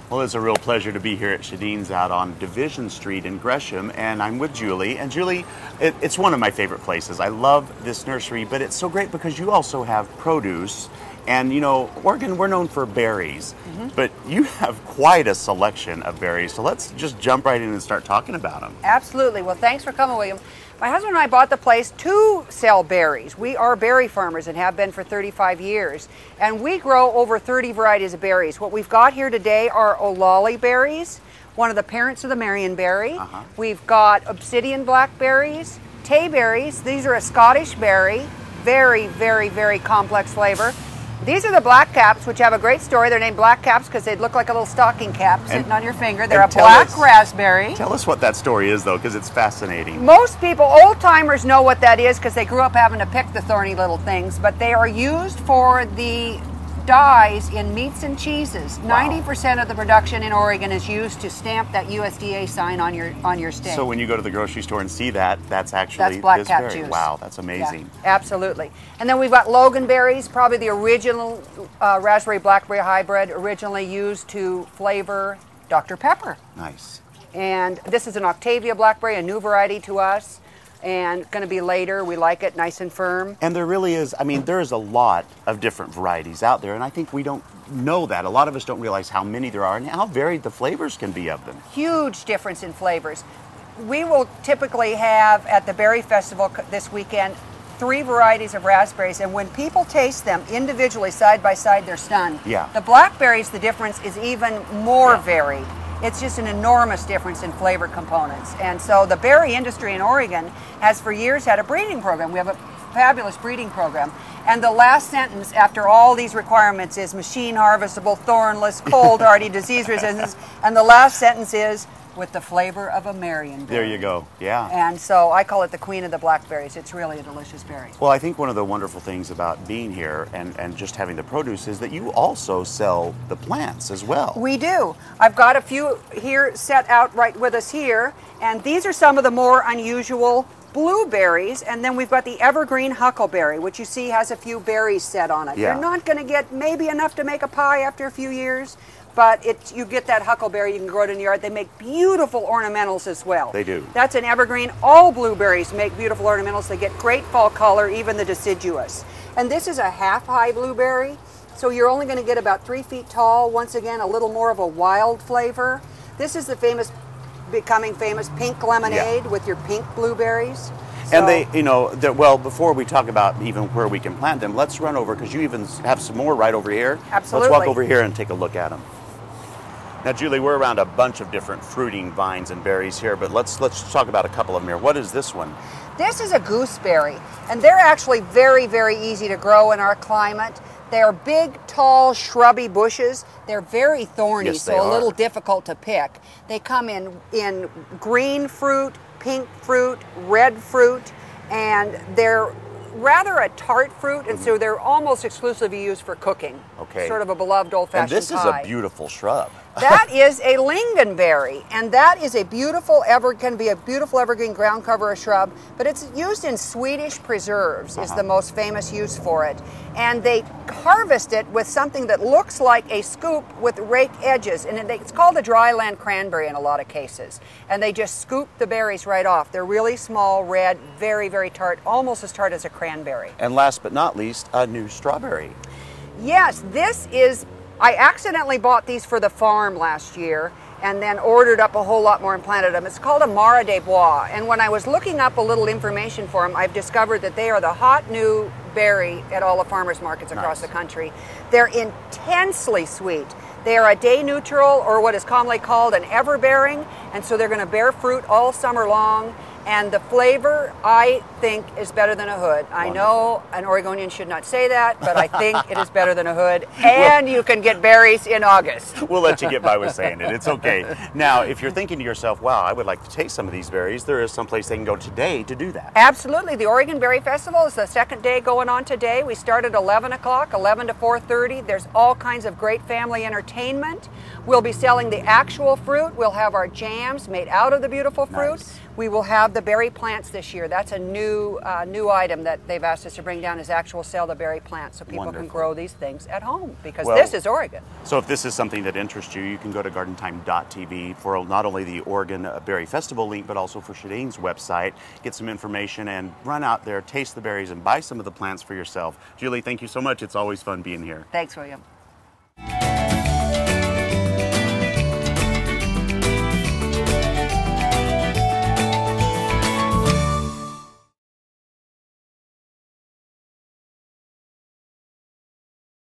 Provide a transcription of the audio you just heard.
Well, it's a real pleasure to be here at Shadine's out on Division Street in Gresham, and I'm with Julie. And Julie, it's one of my favorite places. I love this nursery, but it's so great because you also have produce. And you know, Oregon, we're known for berries, but you have quite a selection of berries. So let's just jump right in and start talking about them. Absolutely. Well, thanks for coming, William. My husband and I bought the place to sell berries. We are berry farmers and have been for 35 years. And we grow over 30 varieties of berries. What we've got here today are Olali berries, one of the parents of the Marionberry. We've got obsidian blackberries, tayberries. These are a Scottish berry. Very, very, very complex flavor. These are the black caps, which have a great story. They're named black caps because they look like a little stocking cap sitting on your finger. They're a black raspberry. Tell us what that story is, though, because it's fascinating. Most people, old timers, know what that is because they grew up having to pick the thorny little things, but they are used for the dyes in meats and cheeses. 90% of the production in Oregon is used to stamp that USDA sign on your steak. So when you go to the grocery store and see that, that's actually black cap juice. Wow, that's amazing. Yeah, absolutely. And then we've got Loganberries, probably the original raspberry blackberry hybrid, originally used to flavor Dr. Pepper. Nice. And this is an Octavia blackberry, a new variety to us, and going to be later. We like it nice and firm. And there really is, I mean, there is a lot of different varieties out there, and I think we don't know that. A lot of us don't realize how many there are and how varied the flavors can be of them. Huge difference in flavors. We will typically have at the Berry Festival this weekend 3 varieties of raspberries, and when people taste them individually side by side, they're stunned. Yeah. The blackberries, the difference is even more varied. It's just an enormous difference in flavor components. And so the berry industry in Oregon has for years had a breeding program. We have a fabulous breeding program. And the last sentence after all these requirements is machine harvestable, thornless, cold hardy, disease resistance. And the last sentence is with the flavor of a Marionberry. There you go, yeah. And so I call it the queen of the blackberries. It's really a delicious berry. Well, I think one of the wonderful things about being here and just having the produce is that you also sell the plants as well. We do. I've got a few here set out right with us here, and these are some of the more unusual blueberries, and then we've got the Evergreen Huckleberry, which you see has a few berries set on it. Yeah. You're not going to get maybe enough to make a pie after a few years, but you get that huckleberry, you can grow it in your yard. They make beautiful ornamentals as well. They do. That's an evergreen. All blueberries make beautiful ornamentals. They get great fall color, even the deciduous. And this is a half-high blueberry, so you're only going to get about 3 feet tall. Once again, a little more of a wild flavor. This is the becoming famous pink lemonade with your pink blueberries. So, and they, you know, well, before we talk about even where we can plant them, let's run over, because you even have some more right over here. Absolutely. Let's walk over here and take a look at them. Now, Julie, we're around a bunch of different fruiting vines and berries here, but let's talk about a couple of them here. What is this one? This is a gooseberry, and they're actually very, very easy to grow in our climate. They are big, tall, shrubby bushes. They're very thorny, yes, so a little difficult to pick. They come in green fruit, pink fruit, red fruit, and they're rather a tart fruit, and so they're almost exclusively used for cooking. Okay. Sort of a beloved old-fashioned pie. And this is a beautiful shrub. That is a lingonberry, and that is can be a beautiful evergreen ground cover or shrub, but it's used in Swedish preserves is the most famous use for it. And they harvest it with something that looks like a scoop with rake edges, and it's called a Dryland Cranberry in a lot of cases. And they just scoop the berries right off. They're really small, red, very, very tart, almost as tart as a cranberry. And last but not least, a new strawberry. Yes, I accidentally bought these for the farm last year and then ordered up a whole lot more and planted them. It's called a Mara des Bois, and when I was looking up a little information for them, I've discovered that they are the hot new berry at all the farmers markets across the country. They're intensely sweet. They are a day neutral, or what is commonly called an everbearing, and so they're going to bear fruit all summer long. And the flavor, I think, is better than a hood. I know an Oregonian should not say that, but I think it is better than a hood. And you can get berries in August. We'll let you get by with saying it. It's okay. Now, if you're thinking to yourself, wow, I would like to taste some of these berries, there is someplace they can go today to do that. Absolutely. The Oregon Berry Festival is the second day going on today. We start at 11 o'clock, 11 to 4:30. There's all kinds of great family entertainment. We'll be selling the actual fruit. We'll have our jams made out of the beautiful fruit. Nice. We will have the berry plants this year. That's a new item that they've asked us to bring down, is actual sell the berry plants, so people can grow these things at home, because this is Oregon. So if this is something that interests you, you can go to gardentime.tv for not only the Oregon Berry Festival link, but also for Shadine's website. Get some information and run out there, taste the berries, and buy some of the plants for yourself. Julie, thank you so much. It's always fun being here. Thanks, William.